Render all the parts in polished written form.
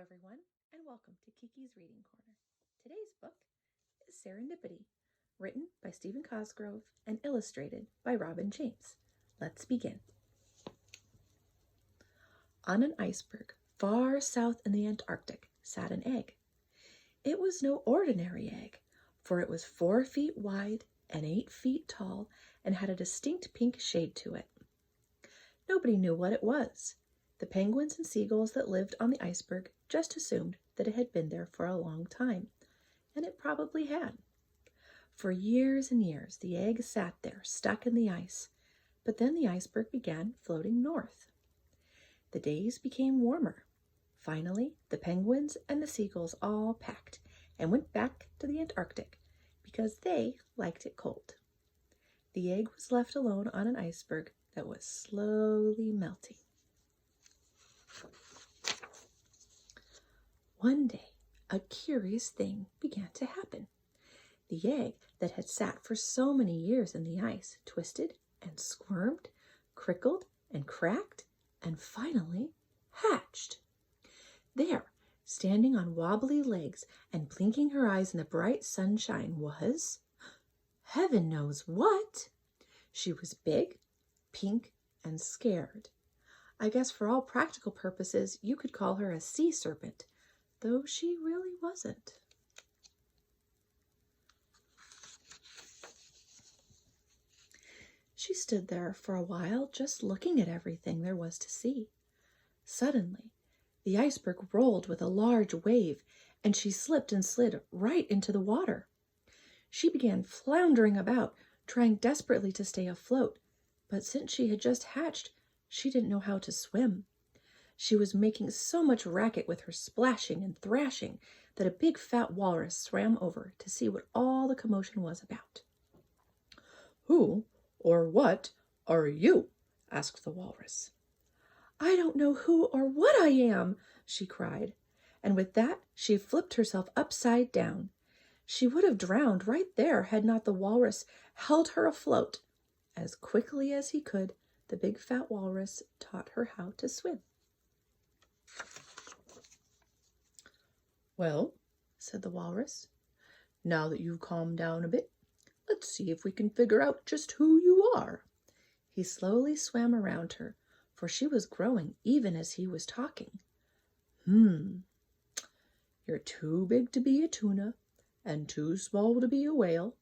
everyone, and welcome to Kiki's Reading Corner. Today's book is Serendipity, written by Stephen Cosgrove and illustrated by Robin James. Let's begin. On an iceberg far south in the Antarctic sat an egg. It was no ordinary egg, for it was 4 feet wide and 8 feet tall and had a distinct pink shade to it. Nobody knew what it was. The penguins and seagulls that lived on the iceberg just assumed that it had been there for a long time, and it probably had. For years and years, the egg sat there, stuck in the ice, but then the iceberg began floating north. The days became warmer. Finally, the penguins and the seagulls all packed and went back to the Antarctic because they liked it cold. The egg was left alone on an iceberg that was slowly melting. One day, a curious thing began to happen. The egg that had sat for so many years in the ice twisted and squirmed, crickled and cracked, and finally hatched. There, standing on wobbly legs and blinking her eyes in the bright sunshine was, heaven knows what. She was big, pink, and scared. I guess for all practical purposes, you could call her a sea serpent, though she really wasn't. She stood there for a while, just looking at everything there was to see. Suddenly, the iceberg rolled with a large wave, and she slipped and slid right into the water. She began floundering about, trying desperately to stay afloat, but since she had just hatched, she didn't know how to swim. She was making so much racket with her splashing and thrashing that a big fat walrus swam over to see what all the commotion was about. "Who or what are you?" asked the walrus. "I don't know who or what I am," she cried, and with that she flipped herself upside down. She would have drowned right there had not the walrus held her afloat. As quickly as he could, the big fat walrus taught her how to swim. "Well," said the walrus, "now that you've calmed down a bit, let's see if we can figure out just who you are." He slowly swam around her, for she was growing even as he was talking. You're too big to be a tuna and too small to be a whale.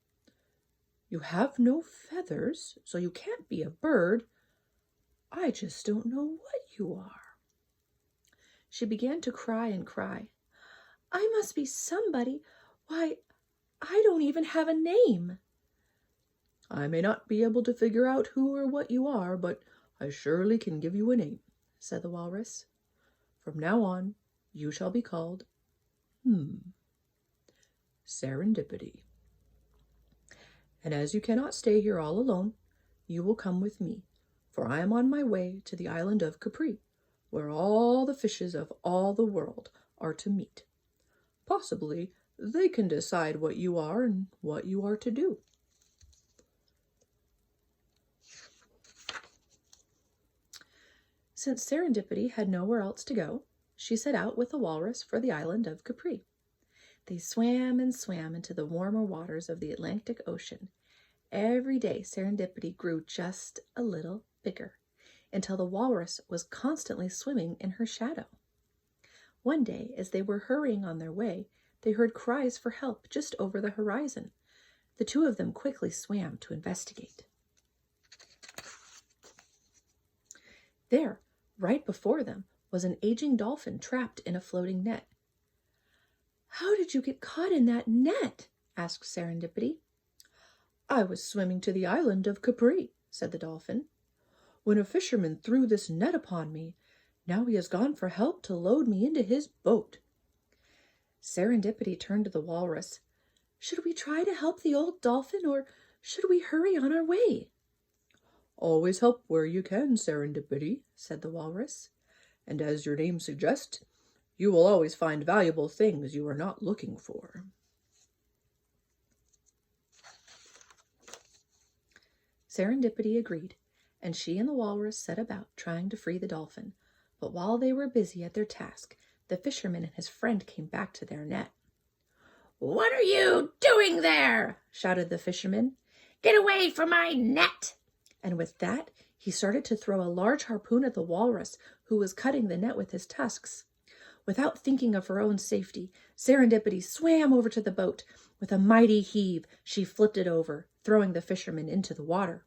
You have no feathers, so you can't be a bird. I just don't know what you are." She began to cry and cry. "I must be somebody. Why, I don't even have a name." "I may not be able to figure out who or what you are, but I surely can give you a name," said the walrus. "From now on, you shall be called, Serendipity. And as you cannot stay here all alone, you will come with me, for I am on my way to the island of Capri, where all the fishes of all the world are to meet. Possibly they can decide what you are and what you are to do." Since Serendipity had nowhere else to go, she set out with the walrus for the island of Capri. They swam and swam into the warmer waters of the Atlantic Ocean. Every day Serendipity grew just a little bigger, until the walrus was constantly swimming in her shadow. One day, as they were hurrying on their way, they heard cries for help just over the horizon. The two of them quickly swam to investigate. There, right before them, was an aging dolphin trapped in a floating net. "How did you get caught in that net?" asked Serendipity. "I was swimming to the island of Capri," said the dolphin, "when a fisherman threw this net upon me. Now he has gone for help to load me into his boat." Serendipity turned to the walrus. "Should we try to help the old dolphin, or should we hurry on our way?" "Always help where you can, Serendipity," said the walrus. "And as your name suggests, you will always find valuable things you are not looking for." Serendipity agreed, and she and the walrus set about trying to free the dolphin. But while they were busy at their task, the fisherman and his friend came back to their net. "What are you doing there?" shouted the fisherman. "Get away from my net!" And with that, he started to throw a large harpoon at the walrus, who was cutting the net with his tusks. Without thinking of her own safety, Serendipity swam over to the boat. With a mighty heave, she flipped it over, throwing the fisherman into the water.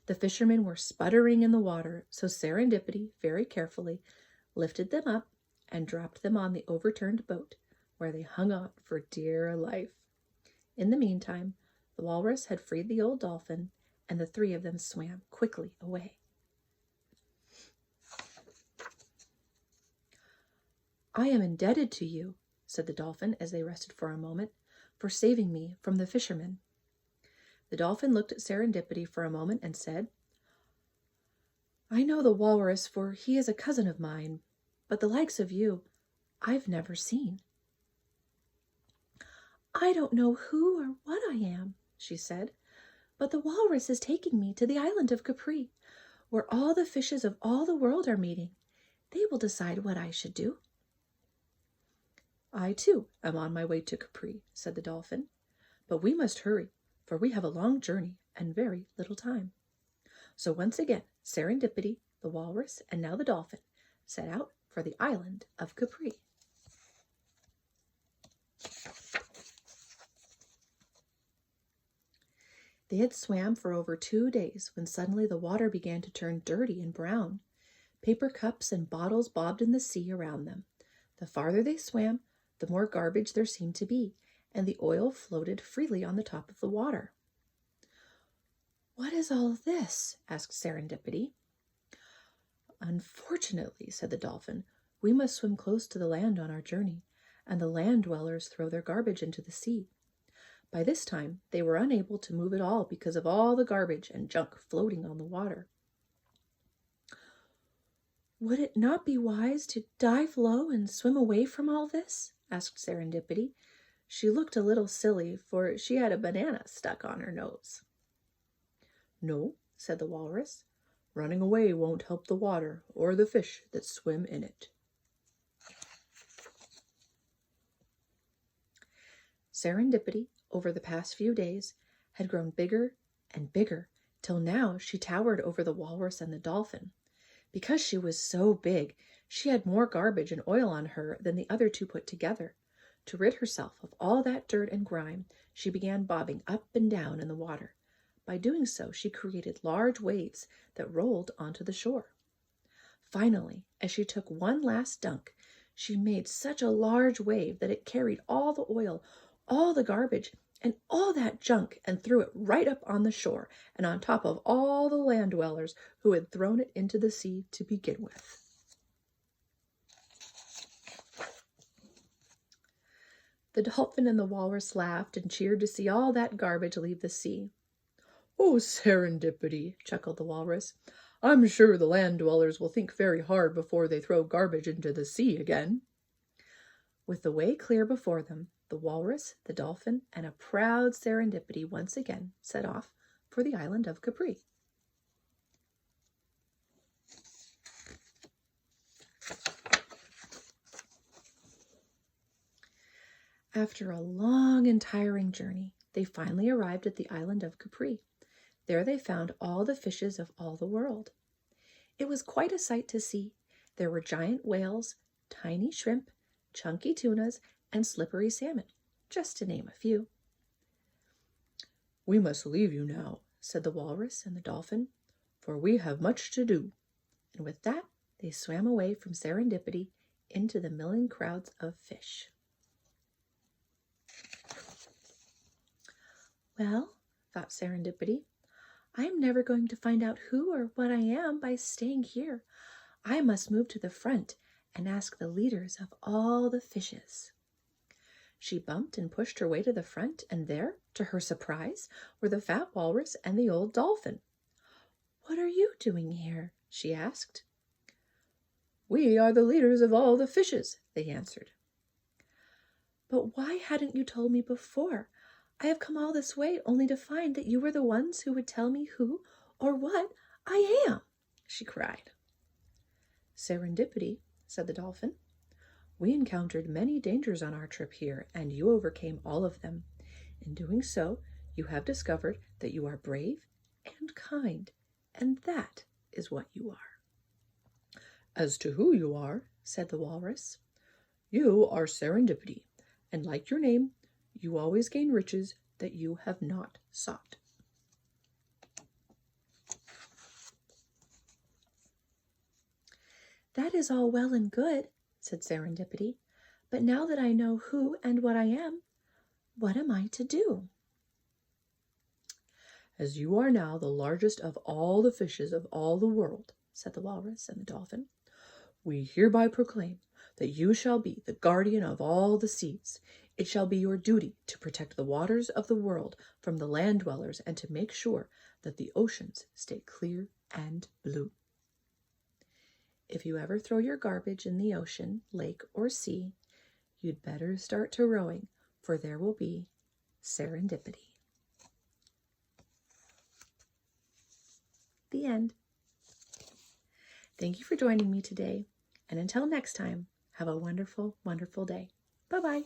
The fishermen were sputtering in the water, so Serendipity, very carefully, lifted them up and dropped them on the overturned boat, where they hung on for dear life. In the meantime, the walrus had freed the old dolphin, and the three of them swam quickly away. "I am indebted to you," said the dolphin as they rested for a moment, "for saving me from the fishermen." The dolphin looked at Serendipity for a moment and said, "I know the walrus, for he is a cousin of mine, but the likes of you I've never seen." "I don't know who or what I am," she said, "but the walrus is taking me to the island of Capri, where all the fishes of all the world are meeting. They will decide what I should do." "I, too, am on my way to Capri," said the dolphin, "but we must hurry, for we have a long journey and very little time." So once again, Serendipity, the walrus, and now the dolphin set out for the island of Capri. They had swam for over 2 days when suddenly the water began to turn dirty and brown. Paper cups and bottles bobbed in the sea around them. The farther they swam, the more garbage there seemed to be, and the oil floated freely on the top of the water. "What is all this?" asked Serendipity. "Unfortunately," said the dolphin, "we must swim close to the land on our journey, and the land dwellers throw their garbage into the sea." By this time, they were unable to move at all because of all the garbage and junk floating on the water. "Would it not be wise to dive low and swim away from all this?" asked Serendipity. She looked a little silly, for she had a banana stuck on her nose. "No," said the walrus. "Running away won't help the water or the fish that swim in it." Serendipity, over the past few days, had grown bigger and bigger, till now she towered over the walrus and the dolphin. Because she was so big, she had more garbage and oil on her than the other two put together. To rid herself of all that dirt and grime, she began bobbing up and down in the water. By doing so, she created large waves that rolled onto the shore. Finally, as she took one last dunk, she made such a large wave that it carried all the oil, all the garbage, and all that junk and threw it right up on the shore and on top of all the land dwellers who had thrown it into the sea to begin with. The dolphin and the walrus laughed and cheered to see all that garbage leave the sea. "Oh, Serendipity," chuckled the walrus. "I'm sure the land dwellers will think very hard before they throw garbage into the sea again." With the way clear before them, the walrus, the dolphin, and a proud Serendipity once again set off for the island of Capri. After a long and tiring journey, they finally arrived at the island of Capri. There they found all the fishes of all the world. It was quite a sight to see. There were giant whales, tiny shrimp, chunky tunas, and slippery salmon, just to name a few. "We must leave you now," said the walrus and the dolphin, "for we have much to do." And with that, they swam away from Serendipity into the milling crowds of fish. "Well," thought Serendipity, "I am never going to find out who or what I am by staying here. I must move to the front and ask the leaders of all the fishes." She bumped and pushed her way to the front, and there, to her surprise, were the fat walrus and the old dolphin. "What are you doing here?" she asked. "We are the leaders of all the fishes," they answered. "But why hadn't you told me before? I have come all this way only to find that you were the ones who would tell me who or what I am," she cried. "Serendipity," said the dolphin. We encountered many dangers on our trip here, and you overcame all of them. In doing so, you have discovered that you are brave and kind, and that is what you are." "As to who you are," said the walrus, "you are Serendipity, and like your name, you always gain riches that you have not sought." "That is all well and good," said Serendipity, "but now that I know who and what I am, what am I to do?" "As you are now the largest of all the fishes of all the world," said the walrus and the dolphin, "we hereby proclaim that you shall be the guardian of all the seas. It shall be your duty to protect the waters of the world from the land dwellers and to make sure that the oceans stay clear and blue. If you ever throw your garbage in the ocean, lake, or sea, you'd better start to rowing, for there will be serendipity." The end. Thank you for joining me today, and until next time, have a wonderful, wonderful day. Bye-bye.